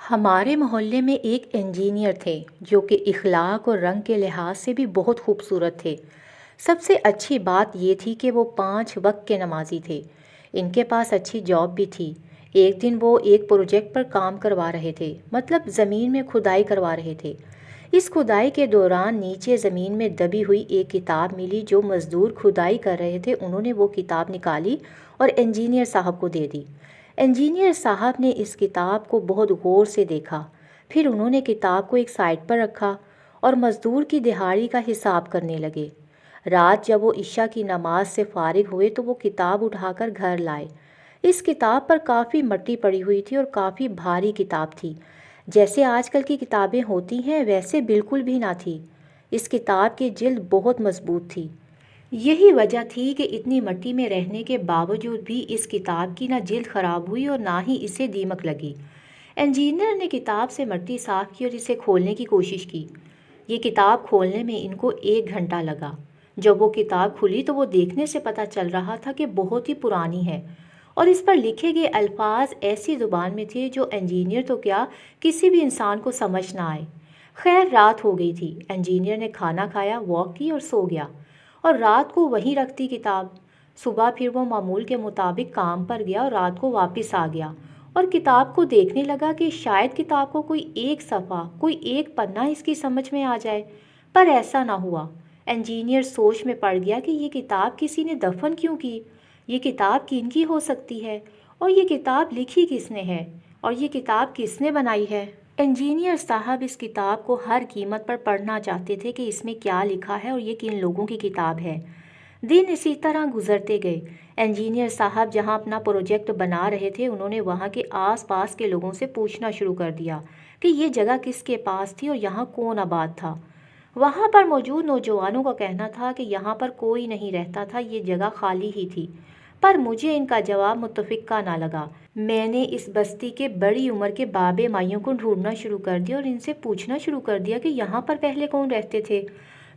ہمارے محلے میں ایک انجینئر تھے جو کہ اخلاق اور رنگ کے لحاظ سے بھی بہت خوبصورت تھے۔ سب سے اچھی بات یہ تھی کہ وہ 5 وقت کے نمازی تھے۔ ان کے پاس اچھی جاب بھی تھی۔ ایک دن وہ ایک پروجیکٹ پر کام کروا رہے تھے، مطلب زمین میں کھدائی کروا رہے تھے۔ اس کھدائی کے دوران نیچے زمین میں دبی ہوئی ایک کتاب ملی۔ جو مزدور کھدائی کر رہے تھے انہوں نے وہ کتاب نکالی اور انجینئر صاحب کو دے دی۔ انجینئر صاحب نے اس کتاب کو بہت غور سے دیکھا، پھر انہوں نے کتاب کو ایک سائڈ پر رکھا اور مزدور کی دہاڑی کا حساب کرنے لگے۔ رات جب وہ عشاء کی نماز سے فارغ ہوئے تو وہ کتاب اٹھا کر گھر لائے۔ اس کتاب پر کافی مٹی پڑی ہوئی تھی اور کافی بھاری کتاب تھی۔ جیسے آج کل کی کتابیں ہوتی ہیں ویسے بالکل بھی نہ تھی۔ اس کتاب کی جلد بہت مضبوط تھی۔ یہی وجہ تھی کہ اتنی مٹی میں رہنے کے باوجود بھی اس کتاب کی نہ جلد خراب ہوئی اور نہ ہی اسے دیمک لگی۔ انجینئر نے کتاب سے مٹی صاف کی اور اسے کھولنے کی کوشش کی۔ یہ کتاب کھولنے میں ان کو 1 گھنٹہ لگا۔ جب وہ کتاب کھلی تو وہ دیکھنے سے پتہ چل رہا تھا کہ بہت ہی پرانی ہے اور اس پر لکھے گئے الفاظ ایسی زبان میں تھے جو انجینئر تو کیا کسی بھی انسان کو سمجھ نہ آئے۔ خیر رات ہو گئی تھی۔ انجینئر نے کھانا کھایا، واک کی اور سو گیا اور رات کو وہیں رکھ دی کتاب۔ صبح پھر وہ معمول کے مطابق کام پر گیا اور رات کو واپس آ گیا اور کتاب کو دیکھنے لگا کہ شاید کتاب کو کوئی ایک صفحہ، کوئی ایک پنہ اس کی سمجھ میں آ جائے، پر ایسا نہ ہوا۔ انجینئر سوچ میں پڑ گیا کہ یہ کتاب کسی نے دفن کیوں کی؟ یہ کتاب کن کی ہو سکتی ہے؟ اور یہ کتاب لکھی کس نے ہے؟ اور یہ کتاب کس نے بنائی ہے؟ انجینئر صاحب اس کتاب کو ہر قیمت پر پڑھنا چاہتے تھے کہ اس میں کیا لکھا ہے اور یہ کن لوگوں کی کتاب ہے۔ دن اسی طرح گزرتے گئے۔ انجینئر صاحب جہاں اپنا پروجیکٹ بنا رہے تھے انہوں نے وہاں کے آس پاس کے لوگوں سے پوچھنا شروع کر دیا کہ یہ جگہ کس کے پاس تھی اور یہاں کون آباد تھا۔ وہاں پر موجود نوجوانوں کا کہنا تھا کہ یہاں پر کوئی نہیں رہتا تھا، یہ جگہ خالی ہی تھی، پر مجھے ان کا جواب متفقہ نہ لگا۔ میں نے اس بستی کے بڑی عمر کے بابے مائیوں کو ڈھونڈنا شروع کر دیا اور ان سے پوچھنا شروع کر دیا کہ یہاں پر پہلے کون رہتے تھے۔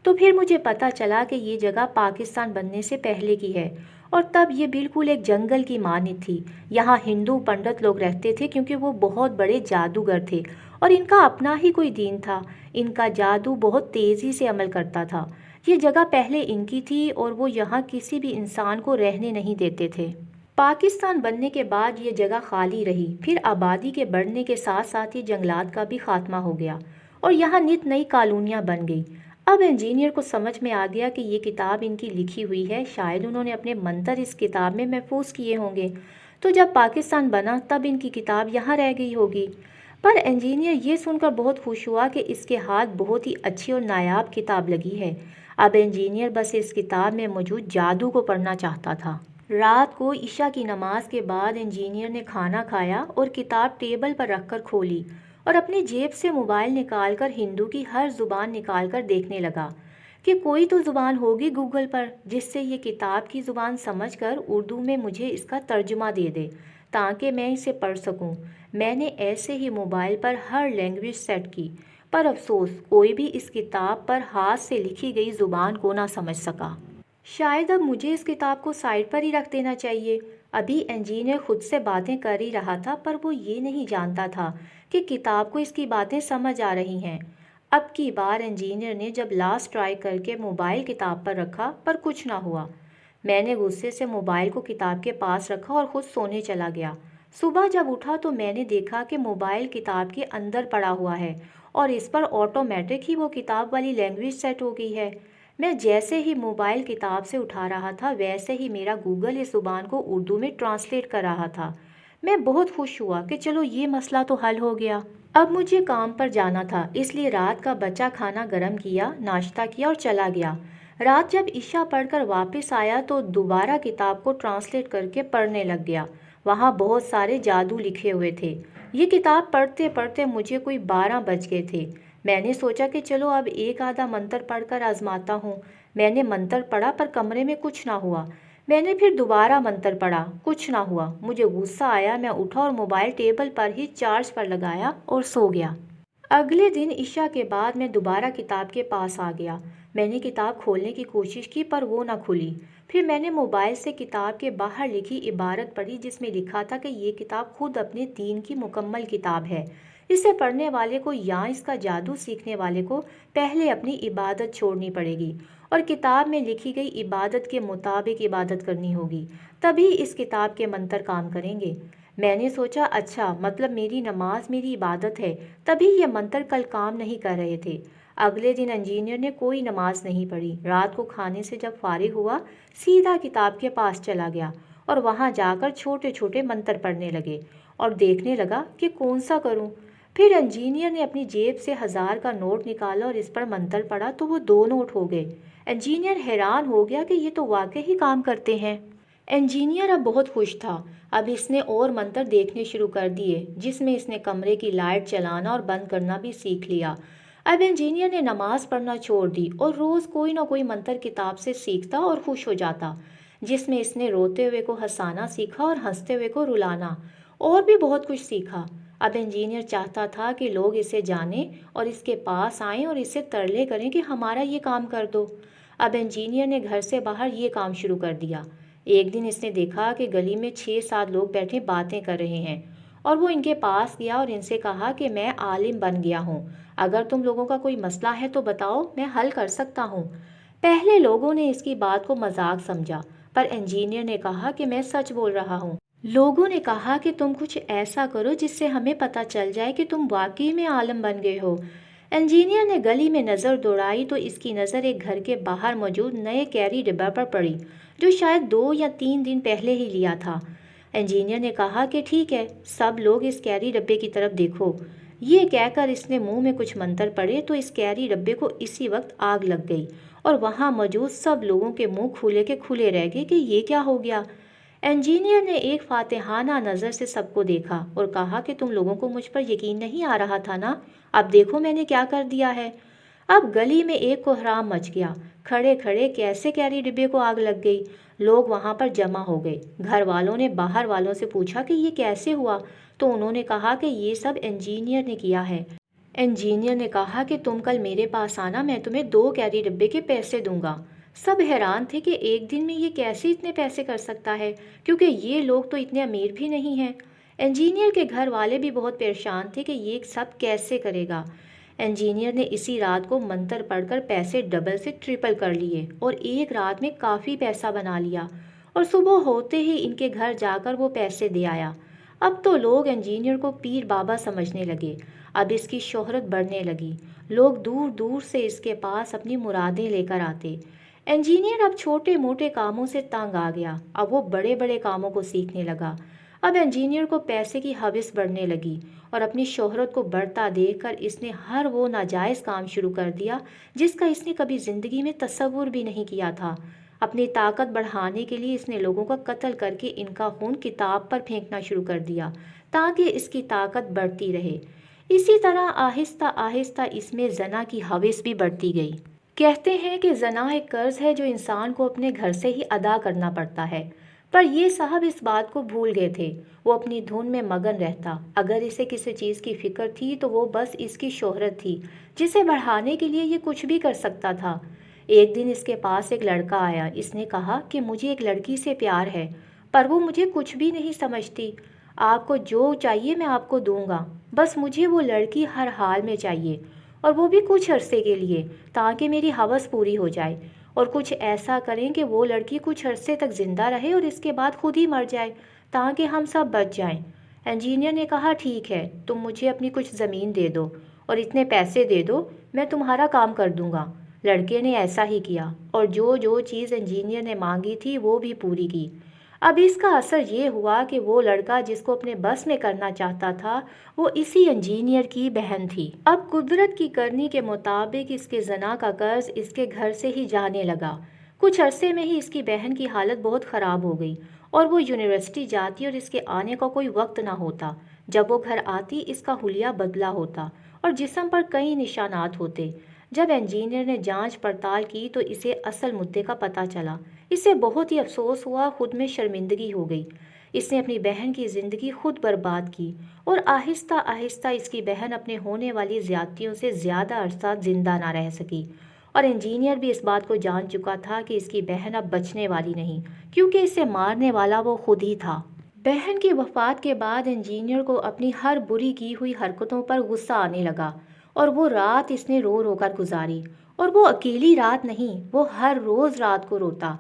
تو پھر مجھے پتہ چلا کہ یہ جگہ پاکستان بننے سے پہلے کی ہے اور تب یہ بالکل ایک جنگل کی مانند تھی۔ یہاں ہندو پنڈت لوگ رہتے تھے کیونکہ وہ بہت بڑے جادوگر تھے اور ان کا اپنا ہی کوئی دین تھا۔ ان کا جادو بہت تیزی سے عمل کرتا تھا۔ یہ جگہ پہلے ان کی تھی اور وہ یہاں کسی بھی انسان کو رہنے نہیں دیتے تھے۔ پاکستان بننے کے بعد یہ جگہ خالی رہی، پھر آبادی کے بڑھنے کے ساتھ ساتھ یہ جنگلات کا بھی خاتمہ ہو گیا اور یہاں نت نئی کالونیاں بن گئی۔ اب انجینئر کو سمجھ میں آ گیا کہ یہ کتاب ان کی لکھی ہوئی ہے، شاید انہوں نے اپنے منتر اس کتاب میں محفوظ کیے ہوں گے، تو جب پاکستان بنا تب ان کی کتاب یہاں رہ گئی ہوگی۔ پر انجینئر یہ سن کر بہت خوش ہوا کہ اس کے ہاتھ بہت ہی اچھی اور نایاب کتاب لگی ہے۔ اب انجینئر بس اس کتاب میں موجود جادو کو پڑھنا چاہتا تھا۔ رات کو عشاء کی نماز کے بعد انجینئر نے کھانا کھایا اور کتاب ٹیبل پر رکھ کر کھولی اور اپنی جیب سے موبائل نکال کر ہندو کی ہر زبان نکال کر دیکھنے لگا کہ کوئی تو زبان ہوگی گوگل پر جس سے یہ کتاب کی زبان سمجھ کر اردو میں مجھے اس کا ترجمہ دے دے تاکہ میں اسے پڑھ سکوں۔ میں نے ایسے ہی موبائل پر ہر لینگویج سیٹ کی، پر افسوس کوئی بھی اس کتاب پر ہاتھ سے لکھی گئی زبان کو نہ سمجھ سکا۔ شاید اب مجھے اس کتاب کو سائڈ پر ہی رکھ دینا چاہیے۔ ابھی انجینئر خود سے باتیں کر ہی رہا تھا پر وہ یہ نہیں جانتا تھا کہ کتاب کو اس کی باتیں سمجھ آ رہی ہیں۔ اب کی بار انجینئر نے جب لاسٹ ٹرائی کر کے موبائل کتاب پر رکھا پر کچھ نہ ہوا۔ میں نے غصے سے موبائل کو کتاب کے پاس رکھا اور خود سونے چلا گیا۔ صبح جب اٹھا تو میں نے دیکھا کہ موبائل کتاب کے اندر پڑا ہوا ہے اور اس پر آٹومیٹک ہی وہ کتاب والی لینگویج سیٹ ہو گئی ہے۔ میں جیسے ہی موبائل کتاب سے اٹھا رہا تھا ویسے ہی میرا گوگل اس زبان کو اردو میں ٹرانسلیٹ کر رہا تھا۔ میں بہت خوش ہوا کہ چلو یہ مسئلہ تو حل ہو گیا۔ اب مجھے کام پر جانا تھا، اس لیے رات کا بچا کھانا گرم کیا، ناشتہ کیا اور چلا گیا۔ رات جب عشاء پڑھ کر واپس آیا تو دوبارہ کتاب کو ٹرانسلیٹ کر کے پڑھنے لگ گیا۔ وہاں بہت سارے جادو لکھے ہوئے تھے۔ یہ کتاب پڑھتے پڑھتے مجھے کوئی 12 بج گئے تھے۔ میں نے سوچا کہ چلو اب ایک آدھا منتر پڑھ کر آزماتا ہوں۔ میں نے منتر پڑھا پر کمرے میں کچھ نہ ہوا۔ میں نے پھر دوبارہ منتر پڑھا، کچھ نہ ہوا۔ مجھے غصہ آیا، میں اٹھا اور موبائل ٹیبل پر ہی چارج پر لگایا اور سو گیا۔ اگلے دن عشاء کے بعد میں دوبارہ کتاب کے پاس آ گیا۔ میں نے کتاب کھولنے کی کوشش کی پر وہ نہ کھلی۔ پھر میں نے موبائل سے کتاب کے باہر لکھی عبارت پڑھی جس میں لکھا تھا کہ یہ کتاب خود اپنے دین کی مکمل کتاب ہے، اسے پڑھنے والے کو یا اس کا جادو سیکھنے والے کو پہلے اپنی عبادت چھوڑنی پڑے گی اور کتاب میں لکھی گئی عبادت کے مطابق عبادت کرنی ہوگی، تبھی اس کتاب کے منتر کام کریں گے۔ میں نے سوچا اچھا مطلب میری نماز میری عبادت ہے، تبھی یہ منتر کل کام نہیں کر رہے تھے۔ اگلے دن انجینئر نے کوئی نماز نہیں پڑھی۔ رات کو کھانے سے جب فارغ ہوا سیدھا کتاب کے پاس چلا گیا اور وہاں جا کر چھوٹے چھوٹے منتر پڑھنے لگے اور دیکھنے لگا کہ کون سا کروں۔ پھر انجینئر نے اپنی جیب سے 1000 کا نوٹ نکالا اور اس پر منتر پڑھا تو وہ 2 نوٹ ہو گئے۔ انجینئر حیران ہو گیا کہ یہ تو واقعی کام کرتے ہیں۔ انجینئر اب بہت خوش تھا۔ اب اس نے اور منتر دیکھنے شروع کر دیے، جس میں اس نے کمرے کی لائٹ چلانا اور بند کرنا بھی سیکھ لیا۔ اب انجینئر نے نماز پڑھنا چھوڑ دی اور روز کوئی نہ کوئی منتر کتاب سے سیکھتا اور خوش ہو جاتا، جس میں اس نے روتے ہوئے کو ہنسانا سیکھا اور ہنستے ہوئے کو رلانا، اور بھی بہت کچھ سیکھا۔ اب انجینئر چاہتا تھا کہ لوگ اسے جانیں اور اس کے پاس آئیں اور اسے ترلے کریں کہ ہمارا یہ کام کر دو۔ اب انجینئر نے گھر سے باہر یہ کام شروع کر دیا۔ ایک دن اس نے دیکھا کہ گلی میں 6-7 لوگ بیٹھے باتیں کر رہے ہیں اور وہ ان کے پاس گیا اور ان سے کہا کہ میں عالم بن گیا ہوں، اگر تم لوگوں کا کوئی مسئلہ ہے تو بتاؤ، میں حل کر سکتا ہوں۔ پہلے لوگوں نے اس کی بات کو مذاق سمجھا، پر انجینئر نے کہا کہ میں سچ بول رہا ہوں۔ لوگوں نے کہا کہ تم کچھ ایسا کرو جس سے ہمیں پتہ چل جائے کہ تم واقعی میں عالم بن گئے ہو۔ انجینئر نے گلی میں نظر دوڑائی تو اس کی نظر ایک گھر کے باہر موجود نئے کیری ڈبہ پر پڑی، جو شاید 2 یا 3 دن پہلے ہی لیا تھا۔ انجینئر نے کہا کہ ٹھیک ہے، سب لوگ اس کیری ڈبے کی طرف دیکھو۔ یہ کہہ کر اس نے منہ میں کچھ منتر پڑھے تو اس کیری ڈبے کو اسی وقت آگ لگ گئی اور وہاں موجود سب لوگوں کے منہ کھلے کے کھلے رہ گئے کہ یہ کیا ہو گیا۔ انجینئر نے ایک فاتحانہ نظر سے سب کو دیکھا اور کہا کہ تم لوگوں کو مجھ پر یقین نہیں آ رہا تھا نا، اب دیکھو میں نے کیا کر دیا ہے۔ اب گلی میں ایک کوہرام مچ گیا، کھڑے کھڑے کیسے کیری ڈبے کو آگ لگ گئی۔ لوگ وہاں پر جمع ہو گئے۔ گھر والوں نے باہر والوں سے پوچھا کہ یہ کیسے ہوا، تو انہوں نے کہا کہ یہ سب انجینئر نے کیا ہے۔ انجینئر نے کہا کہ تم کل میرے پاس آنا، میں تمہیں 2 کیری ڈبے کے پیسے دوں گا۔ سب حیران تھے کہ ایک دن میں یہ کیسے اتنے پیسے کر سکتا ہے، کیونکہ یہ لوگ تو اتنے امیر بھی نہیں ہیں۔ انجینئر کے گھر والے بھی بہت پریشان تھے کہ یہ سب کیسے کرے گا۔ انجینئر نے اسی رات کو منتر پڑھ کر پیسے ڈبل سے ٹرپل کر لیے اور ایک رات میں کافی پیسہ بنا لیا، اور صبح ہوتے ہی ان کے گھر جا کر وہ پیسے دے آیا۔ اب تو لوگ انجینئر کو پیر بابا سمجھنے لگے۔ اب اس کی شہرت بڑھنے لگی، لوگ دور دور سے اس کے پاس اپنی مرادیں لے کر آتے۔ انجینئر اب چھوٹے موٹے کاموں سے تنگ آ گیا، اب وہ بڑے بڑے کاموں کو سیکھنے لگا۔ اب انجینئر کو پیسے کی ہوس بڑھنے لگی اور اپنی شہرت کو بڑھتا دیکھ کر اس نے ہر وہ ناجائز کام شروع کر دیا جس کا اس نے کبھی زندگی میں تصور بھی نہیں کیا تھا۔ اپنی طاقت بڑھانے کے لیے اس نے لوگوں کا قتل کر کے ان کا خون کتاب پر پھینکنا شروع کر دیا تاکہ اس کی طاقت بڑھتی رہے۔ اسی طرح آہستہ آہستہ اس میں زنا کی ہوس بھی بڑھتی گئی۔ کہتے ہیں کہ زنا ایک قرض ہے جو انسان کو اپنے گھر سے ہی ادا کرنا پڑتا ہے، پر یہ صاحب اس بات کو بھول گئے تھے۔ وہ اپنی دھن میں مگن رہتا۔ اگر اسے کسی چیز کی فکر تھی تو وہ بس اس کی شہرت تھی، جسے بڑھانے کے لیے یہ کچھ بھی کر سکتا تھا۔ ایک دن اس کے پاس ایک لڑکا آیا۔ اس نے کہا کہ مجھے ایک لڑکی سے پیار ہے، پر وہ مجھے کچھ بھی نہیں سمجھتی۔ آپ کو جو چاہیے میں آپ کو دوں گا، بس مجھے وہ لڑکی ہر حال میں چاہیے، اور وہ بھی کچھ عرصے کے لیے، تاکہ میری ہوس پوری ہو جائے، اور کچھ ایسا کریں کہ وہ لڑکی کچھ عرصے تک زندہ رہے اور اس کے بعد خود ہی مر جائے تاکہ ہم سب بچ جائیں۔ انجینئر نے کہا ٹھیک ہے، تم مجھے اپنی کچھ زمین دے دو اور اتنے پیسے دے دو، میں تمہارا کام کر دوں گا۔ لڑکے نے ایسا ہی کیا اور جو چیز انجینئر نے مانگی تھی وہ بھی پوری کی۔ اب اس کا اثر یہ ہوا کہ وہ لڑکا جس کو اپنے بس میں کرنا چاہتا تھا وہ اسی انجینئر کی بہن تھی۔ اب قدرت کی کرنی کے مطابق اس کے زنا کا قرض اس کے گھر سے ہی جانے لگا۔ کچھ عرصے میں ہی اس کی بہن کی حالت بہت خراب ہو گئی اور وہ یونیورسٹی جاتی اور اس کے آنے کا کوئی وقت نہ ہوتا۔ جب وہ گھر آتی اس کا حلیہ بدلا ہوتا اور جسم پر کئی نشانات ہوتے۔ جب انجینئر نے جانچ پڑتال کی تو اسے اصل مدعے کا پتہ چلا۔ اسے بہت ہی افسوس ہوا، خود میں شرمندگی ہو گئی۔ اس نے اپنی بہن کی زندگی خود برباد کی اور آہستہ آہستہ اس کی بہن اپنے ہونے والی زیادتیوں سے زیادہ عرصہ زندہ نہ رہ سکی، اور انجینئر بھی اس بات کو جان چکا تھا کہ اس کی بہن اب بچنے والی نہیں، کیونکہ اسے مارنے والا وہ خود ہی تھا۔ بہن کی وفات کے بعد انجینئر کو اپنی ہر بری کی ہوئی حرکتوں پر غصہ آنے لگا، اور وہ رات اس نے رو رو کر گزاری۔ اور وہ اکیلی رات نہیں، وہ ہر روز رات کو روتا۔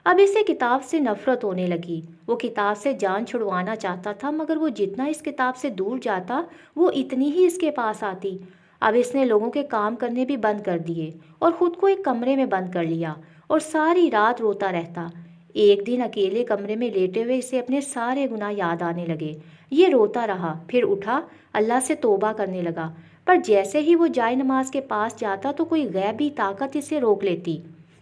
اب اسے کتاب سے نفرت ہونے لگی۔ وہ کتاب سے جان چھڑوانا چاہتا تھا، مگر وہ جتنا اس کتاب سے دور جاتا وہ اتنی ہی اس کے پاس آتی۔ اب اس نے لوگوں کے کام کرنے بھی بند کر دیے اور خود کو ایک کمرے میں بند کر لیا اور ساری رات روتا رہتا۔ ایک دن اکیلے کمرے میں لیٹے ہوئے اسے اپنے سارے گناہ یاد آنے لگے۔ یہ روتا رہا، پھر اٹھا، اللہ سے توبہ کرنے لگا، پر جیسے ہی وہ جائے نماز کے پاس جاتا تو کوئی غیبی طاقت اسے روک لیتی۔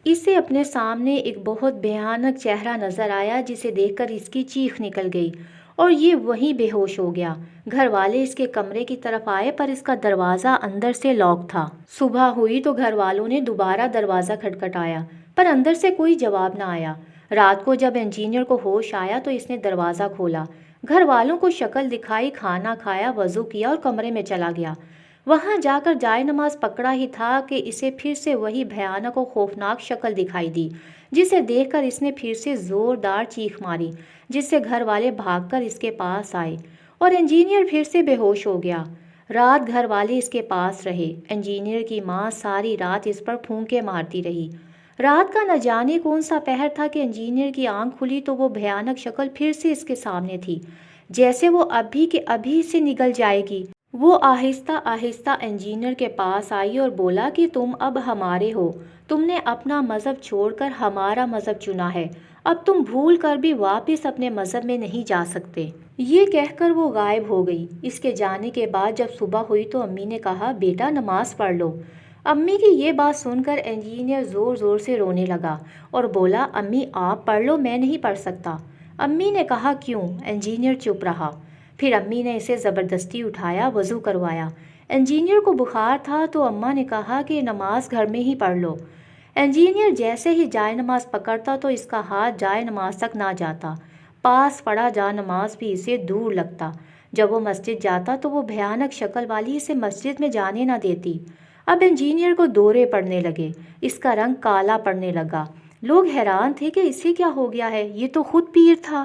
اسے اپنے سامنے ایک بہت بھیانک چہرہ نظر آیا جسے دیکھ کر اس کی چیخ نکل گئی اور یہ وہیں بے ہوش ہو گیا۔ گھر والے اس کے کمرے کی طرف آئے پر اس کا دروازہ اندر سے لاک تھا۔ صبح ہوئی تو گھر والوں نے دوبارہ دروازہ کھٹکھٹایا پر اندر سے کوئی جواب نہ آیا۔ رات کو جب انجینئر کو ہوش آیا تو اس نے دروازہ کھولا، گھر والوں کو شکل دکھائی، کھانا کھایا، وضو کیا اور کمرے میں چلا گیا۔ وہاں جا کر جائے نماز پکڑا ہی تھا کہ اسے پھر سے وہی بھیانک و خوفناک شکل دکھائی دی، جسے دیکھ کر اس نے پھر سے زوردار چیخ ماری، جس سے گھر والے بھاگ کر اس کے پاس آئے اور انجینئر پھر سے بے ہوش ہو گیا۔ رات گھر والے اس کے پاس رہے۔ انجینئر کی ماں ساری رات اس پر پھونکے مارتی رہی۔ رات کا نہ جانے کون سا پہر تھا کہ انجینئر کی آنکھ کھلی تو وہ بھیانک شکل پھر سے اس کے سامنے تھی، جیسے وہ ابھی کے ابھی سے نگل جائے گی۔ وہ آہستہ آہستہ انجینئر کے پاس آئی اور بولا کہ تم اب ہمارے ہو، تم نے اپنا مذہب چھوڑ کر ہمارا مذہب چنا ہے، اب تم بھول کر بھی واپس اپنے مذہب میں نہیں جا سکتے۔ یہ کہہ کر وہ غائب ہو گئی۔ اس کے جانے کے بعد جب صبح ہوئی تو امی نے کہا، بیٹا نماز پڑھ لو۔ امی کی یہ بات سن کر انجینئر زور زور سے رونے لگا اور بولا، امی آپ پڑھ لو، میں نہیں پڑھ سکتا۔ امی نے کہا، کیوں؟ انجینئر چپ رہا۔ پھر امی نے اسے زبردستی اٹھایا، وضو کروایا۔ انجینئر کو بخار تھا تو اماں نے کہا کہ نماز گھر میں ہی پڑھ لو۔ انجینئر جیسے ہی جائے نماز پکڑتا تو اس کا ہاتھ جائے نماز تک نہ جاتا، پاس پڑا جائے نماز بھی اسے دور لگتا۔ جب وہ مسجد جاتا تو وہ بھیانک شکل والی اسے مسجد میں جانے نہ دیتی۔ اب انجینئر کو دورے پڑنے لگے، اس کا رنگ کالا پڑنے لگا۔ لوگ حیران تھے کہ اسے کیا ہو گیا ہے، یہ تو خود پیر تھا۔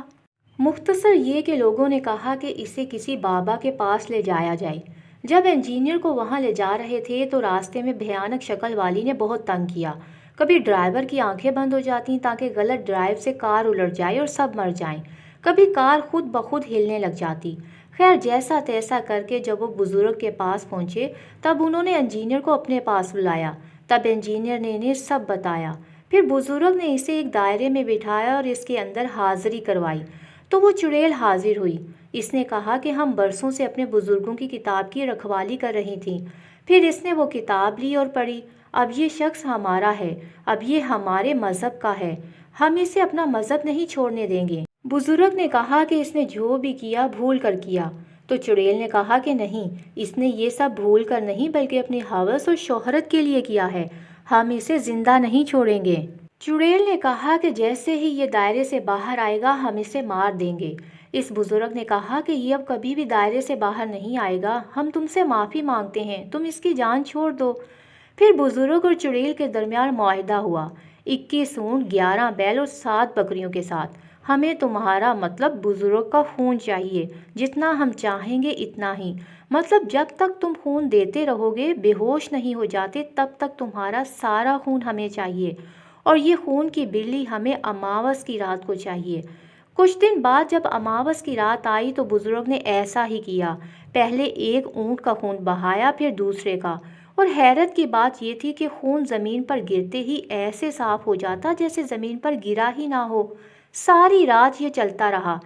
مختصر یہ کہ لوگوں نے کہا کہ اسے کسی بابا کے پاس لے جایا جائے۔ جب انجینئر کو وہاں لے جا رہے تھے تو راستے میں بھیانک شکل والی نے بہت تنگ کیا۔ کبھی ڈرائیور کی آنکھیں بند ہو جاتیں تاکہ غلط ڈرائیو سے کار الٹ جائے اور سب مر جائیں، کبھی کار خود بخود ہلنے لگ جاتی۔ خیر جیسا تیسا کر کے جب وہ بزرگ کے پاس پہنچے تب انہوں نے انجینئر کو اپنے پاس بلایا۔ تب انجینئر نے انہیں سب بتایا۔ پھر بزرگ نے اسے ایک دائرے میں بٹھایا اور اس کے اندر حاضری کروائی تو وہ چڑیل حاضر ہوئی۔ اس نے کہا کہ ہم برسوں سے اپنے بزرگوں کی کتاب کی رکھوالی کر رہی تھیں۔ پھر اس نے وہ کتاب لی اور پڑھی، اب یہ شخص ہمارا ہے، اب یہ ہمارے مذہب کا ہے، ہم اسے اپنا مذہب نہیں چھوڑنے دیں گے۔ بزرگ نے کہا کہ اس نے جو بھی کیا بھول کر کیا، تو چڑیل نے کہا کہ نہیں، اس نے یہ سب بھول کر نہیں بلکہ اپنی ہوس اور شہرت کے لیے کیا ہے، ہم اسے زندہ نہیں چھوڑیں گے۔ چڑیل نے کہا کہ جیسے ہی یہ دائرے سے باہر آئے گا ہم اسے مار دیں گے۔ اس بزرگ نے کہا کہ یہ اب کبھی بھی دائرے سے باہر نہیں آئے گا، ہم تم سے معافی مانگتے ہیں، تم اس کی جان چھوڑ دو۔ پھر بزرگ اور چڑیل کے درمیان معاہدہ ہوا، 21 اونٹ، 11 بیل اور 7 بکریوں کے ساتھ۔ ہمیں تمہارا مطلب بزرگ کا خون چاہیے، جتنا ہم چاہیں گے اتنا ہی، مطلب جب تک تم خون دیتے رہو گے، بے ہوش نہیں ہو جاتے، تب تک تمہارا سارا خون ہمیں چاہیے، اور یہ خون کی بلی ہمیں اماوس کی رات کو چاہیے۔ کچھ دن بعد جب اماوس کی رات آئی تو بزرگ نے ایسا ہی کیا، پہلے ایک اونٹ کا خون بہایا، پھر دوسرے کا، اور حیرت کی بات یہ تھی کہ خون زمین پر گرتے ہی ایسے صاف ہو جاتا جیسے زمین پر گرا ہی نہ ہو۔ ساری رات یہ چلتا رہا،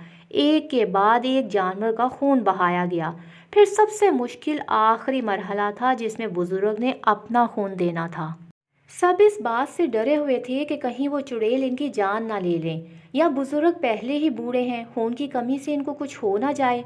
ایک کے بعد ایک جانور کا خون بہایا گیا۔ پھر سب سے مشکل آخری مرحلہ تھا جس میں بزرگ نے اپنا خون دینا تھا۔ سب اس بات سے ڈرے ہوئے تھے کہ کہیں وہ چڑیل ان کی جان نہ لے لیں، یا بزرگ پہلے ہی بوڑھے ہیں، خون کی کمی سے ان کو کچھ ہو نہ جائے۔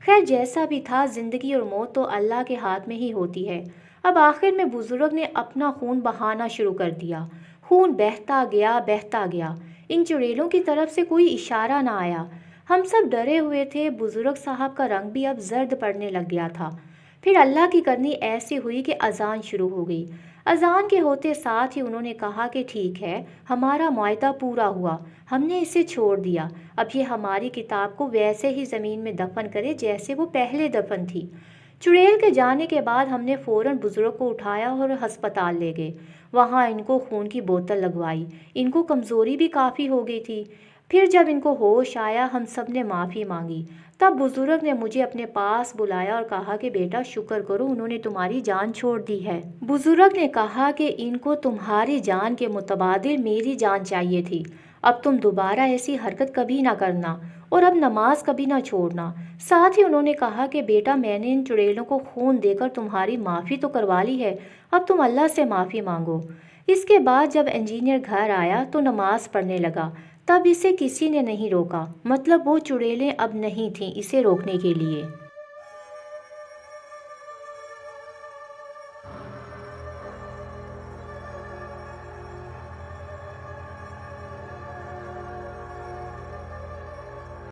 خیر جیسا بھی تھا، زندگی اور موت تو اللہ کے ہاتھ میں ہی ہوتی ہے۔ اب آخر میں بزرگ نے اپنا خون بہانا شروع کر دیا۔ خون بہتا گیا، بہتا گیا، ان چڑیلوں کی طرف سے کوئی اشارہ نہ آیا۔ ہم سب ڈرے ہوئے تھے۔ بزرگ صاحب کا رنگ بھی اب زرد پڑنے لگ گیا تھا۔ پھر اللہ کی کرنی ایسی ہوئی کہ اذان شروع ہو گئی۔ اذان کے ہوتے ساتھ ہی انہوں نے کہا کہ ٹھیک ہے، ہمارا معاہدہ پورا ہوا، ہم نے اسے چھوڑ دیا، اب یہ ہماری کتاب کو ویسے ہی زمین میں دفن کرے جیسے وہ پہلے دفن تھی۔ چڑیل کے جانے کے بعد ہم نے فوراً بزرگ کو اٹھایا اور ہسپتال لے گئے، وہاں ان کو خون کی بوتل لگوائی، ان کو کمزوری بھی کافی ہو گئی تھی۔ پھر جب ان کو ہوش آیا ہم سب نے معافی مانگی، تب بزرگ نے مجھے اپنے پاس بلایا اور کہا کہ بیٹا شکر کرو، انہوں نے تمہاری جان چھوڑ دی ہے۔ بزرگ نے کہا کہ ان کو تمہاری جان کے متبادل میری جان چاہیے تھی، اب تم دوبارہ ایسی حرکت کبھی نہ کرنا اور اب نماز کبھی نہ چھوڑنا۔ ساتھ ہی انہوں نے کہا کہ بیٹا میں نے ان چڑیلوں کو خون دے کر تمہاری معافی تو کروا لی ہے، اب تم اللہ سے معافی مانگو۔ اس کے بعد جب انجینئر گھر آیا تو نماز پڑھنے لگا، تب اسے کسی نے نہیں روکا، مطلب وہ چڑیلیں اب نہیں تھیں اسے روکنے کے لیے۔